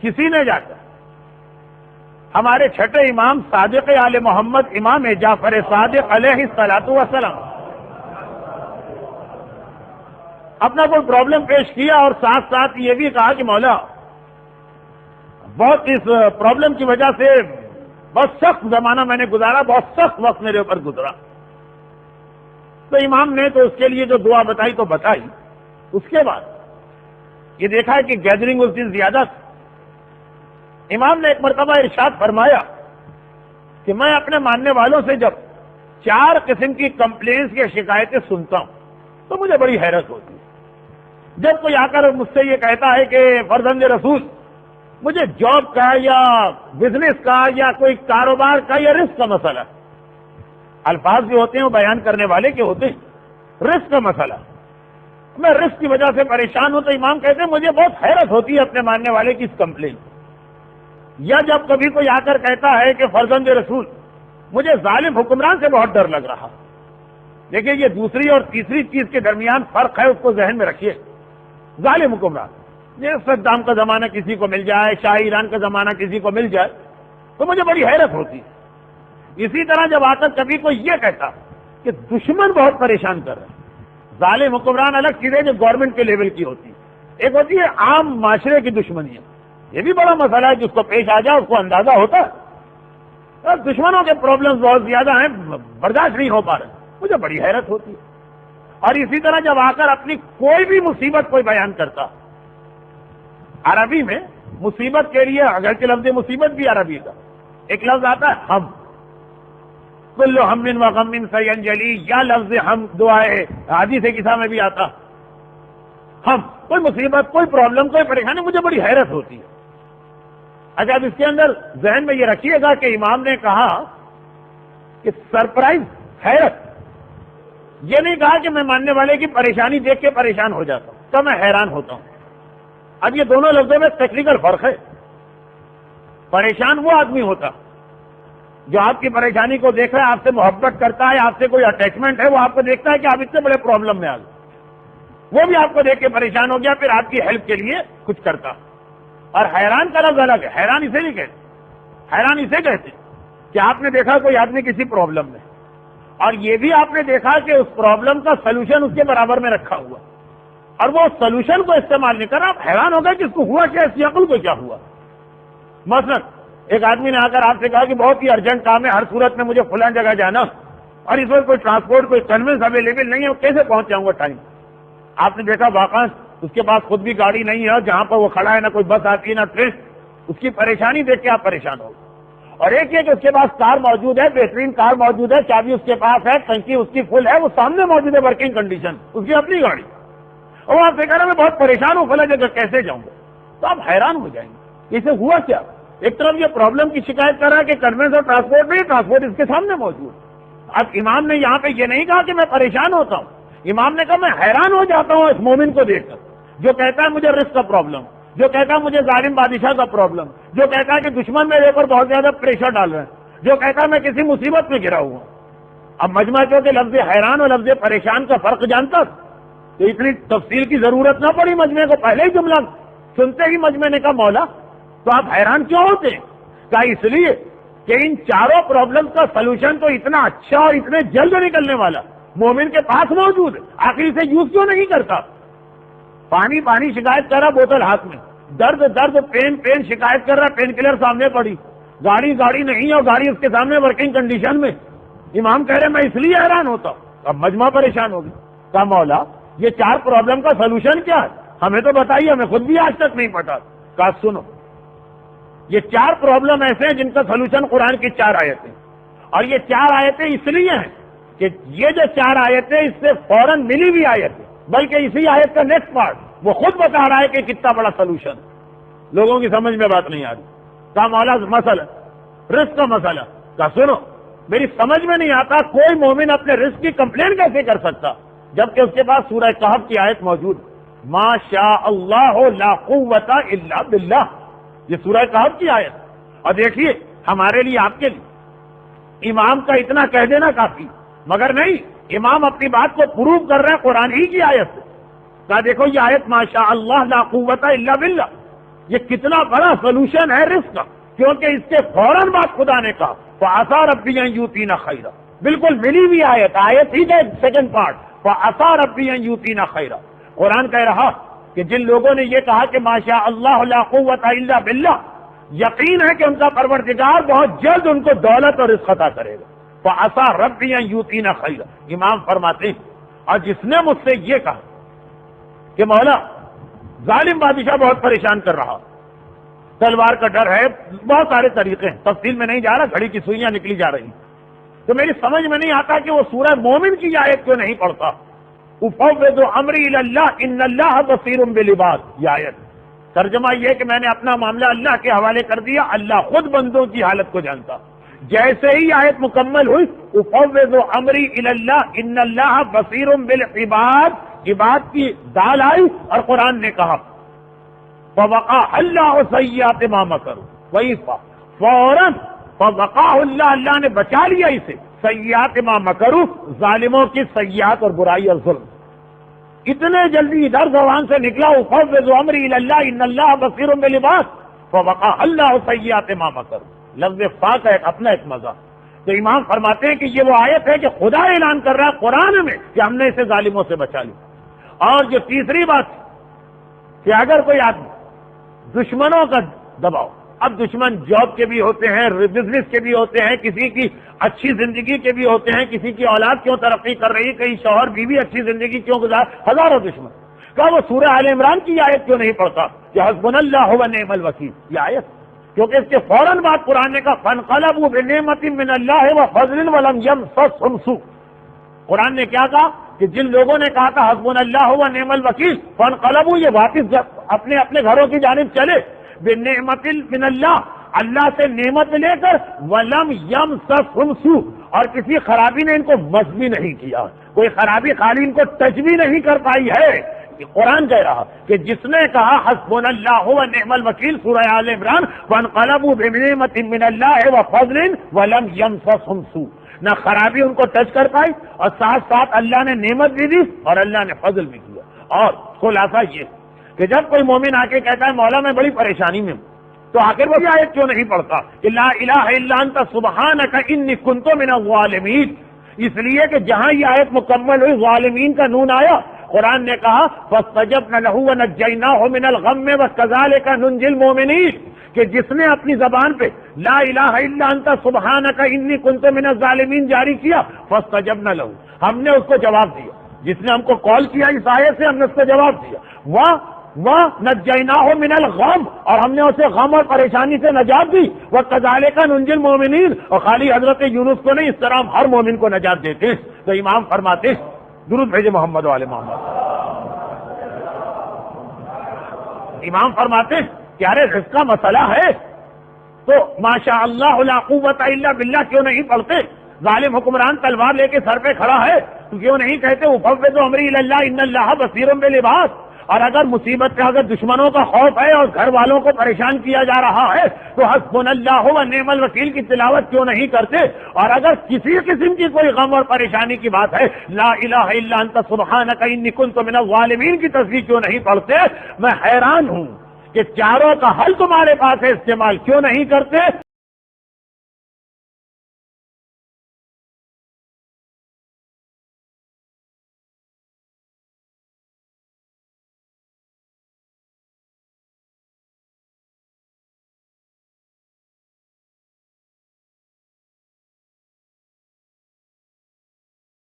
کسی نے جا کر ہمارے چھٹے امام صادق آل محمد امام جعفر صادق علیہ الصلوۃ والسلام اپنا کوئی پرابلم پیش کیا اور ساتھ ساتھ یہ بھی کہا کہ مولا بہت اس پرابلم کی وجہ سے بہت سخت زمانہ میں نے گزارا، بہت سخت وقت میرے اوپر گزرا. تو امام نے تو اس کے لیے جو دعا بتائی تو بتائی. اس کے بعد یہ دیکھا کہ گیدرنگ اس دن زیادہ تھی. امام نے ایک مرتبہ ارشاد فرمایا کہ میں اپنے ماننے والوں سے جب 4 قسم کی کمپلینٹس یا شکایتیں سنتا ہوں تو مجھے بڑی حیرت ہوتی ہے. جب کوئی آ کر مجھ سے یہ کہتا ہے کہ فرزند رسول مجھے جاب کا یا بزنس کا یا کوئی کاروبار کا یا رزق کا مسئلہ، الفاظ بھی ہوتے ہیں وہ بیان کرنے والے کے ہوتے ہیں، رزق کا مسئلہ، میں رزق کی وجہ سے پریشان ہوں، تو امام کہتے ہیں مجھے بہت حیرت ہوتی ہے اپنے ماننے والے کی اس کمپلین. یا جب کبھی کوئی آ کر کہتا ہے کہ فرزند رسول مجھے ظالم حکمران سے بہت ڈر لگ رہا. دیکھیے یہ دوسری اور تیسری چیز کے درمیان فرق ہے، اس کو ذہن میں رکھیے. ظالم حکمران، یہ صدام کا زمانہ کسی کو مل جائے، شاہ ایران کا زمانہ کسی کو مل جائے تو مجھے بڑی حیرت ہوتی ہے. اسی طرح جب آ کر کبھی کوئی یہ کہتا کہ دشمن بہت پریشان کر رہے ہیں، ظالم حکمران الگ چیزیں جو گورنمنٹ کے لیول کی ہوتی ہے، ایک ہوتی ہے عام معاشرے کی دشمنی ہے. یہ بھی بڑا مسئلہ ہے، جس کو پیش آ جائے اس کو اندازہ ہوتا ہے. دشمنوں کے پرابلمز بہت زیادہ ہیں، برداشت نہیں ہو پا رہے، مجھے بڑی حیرت ہوتی ہے. اور اسی طرح جب آ کر اپنی کوئی بھی مصیبت کوئی بیان کرتا، عربی میں مصیبت کے لیے اگرچہ لفظ مصیبت بھی عربی کا ایک لفظ آتا ہے ہم، کل ہم و غم سینجلی، یا لفظ ہم دعائے حدیث کسا میں بھی آتا. ہم کوئی مصیبت، کوئی پرابلم، کوئی پریشانی، مجھے بڑی حیرت ہوتی ہے. اچھا اب اس کے اندر ذہن میں یہ رکھیے گا کہ امام نے کہا کہ سرپرائز، حیرت، یہ نہیں کہا کہ میں ماننے والے کی پریشانی دیکھ کے پریشان ہو جاتا ہوں تو میں حیران ہوتا ہوں. اب یہ دونوں لفظوں میں ٹیکنیکل فرق ہے. پریشان وہ آدمی ہوتا جو آپ کی پریشانی کو دیکھ رہا ہے، آپ سے محبت کرتا ہے، آپ سے کوئی اٹیچمنٹ ہے، وہ آپ کو دیکھتا ہے کہ آپ اتنے بڑے پرابلم میں آ گئے، وہ بھی آپ کو دیکھ کے پریشان ہو گیا، پھر آپ کی ہیلپ کے لیے کچھ کرتا. اور حیران کا لفظ الگ ہے. حیران اسے نہیں کہتے، حیران اسے کہتے کہ آپ نے دیکھا کوئی آدمی کسی پرابلم میں، اور یہ بھی آپ نے دیکھا کہ اس پرابلم کا سولوشن اس کے برابر میں رکھا ہوا، اور وہ سولوشن کو استعمال نہیں کر رہا. آپ حیران ہو گئے کہ اس کو ہوا کیا، اس کی عقل کو کیا ہوا. مثلا ایک آدمی نے آ کر آپ سے کہا کہ بہت ہی ارجنٹ کام ہے، ہر صورت میں مجھے فلاں جگہ جانا، اور اس وقت کوئی ٹرانسپورٹ، کوئی کنوینس اویلیبل نہیں ہے، کیسے پہنچ جاؤں گا ٹائم. آپ نے دیکھا واقعہ اس کے پاس خود بھی گاڑی نہیں ہے، جہاں پر وہ کھڑا ہے نہ کوئی بس آتی ہے نہ ٹرین. اس کی پریشانی دیکھ کے آپ پریشان ہو. اور ایک یہ کہ اس کے پاس کار موجود ہے، بہترین کار موجود ہے، چابی اس کے پاس ہے، ٹنکی اس کی فل ہے، وہ سامنے موجود ہے ورکنگ کنڈیشن، اس کی اپنی گاڑی، اور آپ سے کہہ رہے ہیں میں بہت پریشان ہوں، فلاں جگہ کیسے جاؤں گا. تو آپ حیران ہو جائیں گے اسے ہوا کیا. ایک طرف یہ پرابلم کی شکایت کر رہا ہے کہ کنوینس اور ٹرانسپورٹ نہیں، ٹرانسپورٹ اس کے سامنے موجود. اب امام نے یہاں پہ یہ نہیں کہا کہ میں پریشان ہوتا ہوں، امام نے کہا میں حیران ہو جاتا ہوں اس مومن کو دیکھ کر جو کہتا ہے مجھے رزق کا پرابلم، جو کہتا ہے مجھے ظالم بادشاہ کا پرابلم، جو کہتا ہے کہ دشمن میرے اوپر بہت زیادہ پریشر ڈال رہے ہیں، جو کہتا ہے میں کسی مصیبت میں گرا ہوا. اب مجمع کے لفظ حیران اور لفظ پریشان کا فرق جانتا تو اتنی تفصیل کی ضرورت نہ پڑی. مجمع کو پہلے ہی جملہ سنتے ہی مجمع نے کہا مولا تو آپ حیران کیوں ہوتے ہیں. کہا اس لیے کہ ان چاروں پرابلم کا سلوشن تو اتنا اچھا اور اتنے جلد نکلنے والا مومن کے پاس موجود ہے، آخر اسے یوز کیوں نہیں کرتا. پانی پانی شکایت کر رہا، بوتل ہاتھ میں، درد درد، پین پین شکایت کر رہا، پین کلر سامنے پڑی، گاڑی گاڑی نہیں اور گاڑی اس کے سامنے ورکنگ کنڈیشن میں. امام کہہ رہے میں اس لیے حیران ہوتا ہوں. اب مجمع پریشان ہوگی. کہا مولا یہ 4 پرابلم کا سلوشن کیا ہے، ہمیں تو بتائیے، ہمیں خود بھی آج تک نہیں پتا. کہا سنو، یہ 4 پرابلم ایسے ہیں جن کا سلوشن قرآن کی 4 آیتیں، اور یہ 4 آیتیں اس لیے ہیں کہ یہ جو 4 آیتیں اس سے فوراً ملی ہوئی آیتیں، بلکہ اسی آیت کا نیکسٹ پارٹ وہ خود بتا رہا ہے کہ کتنا بڑا سلوشن. لوگوں کی سمجھ میں بات نہیں آ رہی. کہا مولا مسئلہ رزق کا مسئلہ. کہا سنو، میری سمجھ میں نہیں آتا کوئی مومن اپنے رزق کی کمپلین کیسے کر سکتا جبکہ اس کے پاس سورہ کہف کی آیت موجود، ما شاء اللہ لا قوت الا باللہ. یہ سورہ کہف کی آیت. اور دیکھیے ہمارے لیے، آپ کے لیے امام کا اتنا کہہ دینا کافی، مگر نہیں، امام اپنی بات کو پروو کر رہے ہیں قرآن ہی کی آیت سے. کہا دیکھو یہ آیت ما شاء اللہ لا قوت الا باللہ، یہ کتنا بڑا سولوشن ہے رزق کا، کیونکہ اس کے فوراً بعد خدا نے کہا فَعَسَىٰ رَبِّي أَن يُؤْتِينَ خَيْرًا، بالکل ملی ہوئی آیت ہی کا سیکنڈ پارٹ فَعَسَىٰ رَبِّي أَن يُؤْتِينَ خَيْرًا۔ قرآن کہہ رہا کہ جن لوگوں نے یہ کہا کہ ماشاء اللہ لا قوت الا باللہ، یقین ہے کہ ان کا پروردگار بہت جلد ان کو دولت اور رزق عطا کرے گا۔ فَعَسَىٰ رَبِّي أَن يُؤْتِينَ خَيْرًا، امام فرماتے ہیں اور جس نے مجھ سے یہ کہا کہ مولا ظالم بادشاہ بہت پریشان کر رہا، تلوار کا ڈر ہے، بہت سارے طریقے ہیں، تفصیل میں نہیں جا رہا، گھڑی کی سوئیاں نکلی جا رہی، تو میری سمجھ میں نہیں آتا کہ وہ سورہ مومن کی آیت کیوں نہیں پڑھتا، افوض امری الی اللہ ان اللہ بصیر بالعباد، یہ آیت ترجمہ یہ کہ میں نے اپنا معاملہ اللہ کے حوالے کر دیا، اللہ خود بندوں کی حالت کو جانتا۔ جیسے ہی آیت مکمل ہوئی افوض امری الی اللہ ان اللہ بصیر بالعباد، عباد کی دال آئی اور قرآن نے کہا فوقع اللہ سیئات ما مکروا، وہی فوراً فوقع اللہ نے بچا لیا اسے سیئات ما مکروا، ظالموں کی سیئات اور برائی اور ظلم، اتنے جلدی ادھر زبان سے نکلا افوض امری الی اللہ ان اللہ بصیر بالعباد فوقع اللہ سیئات ما مکروا، لفظ فا کا اپنا ایک مزہ۔ تو امام فرماتے ہیں کہ یہ وہ آیت ہے کہ خدا اعلان کر رہا ہے قرآن میں کہ ہم نے اسے ظالموں سے بچا لیا۔ اور جو تیسری بات کہ اگر کوئی آدمی دشمنوں کا دباؤ، اب دشمن جاب کے بھی ہوتے ہیں، بزنس کے بھی ہوتے ہیں، کسی کی اچھی زندگی کے بھی ہوتے ہیں، کسی کی اولاد کیوں ترقی کر رہی، کہیں شوہر بیوی اچھی زندگی کیوں گزار، ہزاروں دشمن، کہا وہ سورہ آل عمران کی آیت کیوں نہیں پڑھتا کہ حسبنا اللہ ونعم الوکیل، یہ آیت، کیونکہ اس کے فوراً بعد قرآن نے کہا فانقلبوا بنعمت من اللہ وفضل ولم یمسسہم سوء، قرآن نے کیا کہا کہ جن لوگوں نے کہا تھا حسبنا اللہ ونعم الوکیل، فانقلبوا یہ واپس اپنے اپنے گھروں کی جانب چلے، بنعمت من اللہ، اللہ سے نعمت لے کر، ولم یمسسہم سوء، اور کسی خرابی نے ان کو مس بھی نہیں کیا، کوئی خرابی خالی ان کو ٹچ بھی نہیں کر پائی ہے۔ قرآن کہہ رہا کہ جس نے کہا حسبنا اللہ ونعم الوکیل سورہ آل عمران وانقلبوا بنعمت من اللہ وفضل ولم یمسسہم سوء، نہ خرابی ان کو ٹچ کر پائی اور ساتھ ساتھ اللہ نے نعمت بھی دی اور اللہ نے فضل بھی کیا۔ اور خلاصہ یہ کہ جب کوئی مومن آ کے کہتا ہے مولا میں بڑی پریشانی میں ہوں، تو آخر وہ آیت کیوں نہیں پڑھتا کہ لا الہ الا انت سبحانک انی کنت من الظالمین، اس لیے کہ جہاں یہ آیت مکمل ہوئی ظالمین کا نون آیا، قرآن نے کہا فاستجبنا له ونجیناہ من الغم وکذالک ننجی المؤمنین، کہ جس نے اپنی زبان پہ لا الہ الا انت سبحانک انی کنت من الظالمین جاری کیا، فاستجبنا له، ہم نے اس کو جواب دیا، جس نے ہم کو کال کیا اس آیت سے ہم نے اس کو جواب دیا، وَنَجَّيْنَاهُ مِنَ الْغَمِّ، اور ہم نے اسے غم اور پریشانی سے نجات دی، وَكَذَلِكَ نُنْجِي الْمُؤْمِنِينَ، اور خالی حضرت یونس کو نہیں، اس طرح ہم ہر مومن کو نجات دیتے ہیں۔ تو امام فرماتے درود بھیجے محمد والے محمد، امام فرماتے کہ ارے رزق کا مسئلہ ہے تو ماشاء اللہ لا قوت الا باللہ کیوں نہیں پڑھتے؟ ظالم حکمران تلوار لے کے سر پہ کھڑا ہے تو کیوں نہیں کہتے افوض امری الی اللہ ان اللہ بصیر بالعباد؟ اور اگر مصیبت کا اگر دشمنوں کا خوف ہے اور گھر والوں کو پریشان کیا جا رہا ہے تو حسبنا اللہ ونعم الوکیل کی تلاوت کیوں نہیں کرتے؟ اور اگر کسی قسم کی کوئی غم اور پریشانی کی بات ہے لا الہ الا انت سبحانک انی کنت من الظالمین کی تصویر کیوں نہیں پڑھتے؟ میں حیران ہوں کہ چاروں کا حل تمہارے پاس ہے، استعمال کیوں نہیں کرتے؟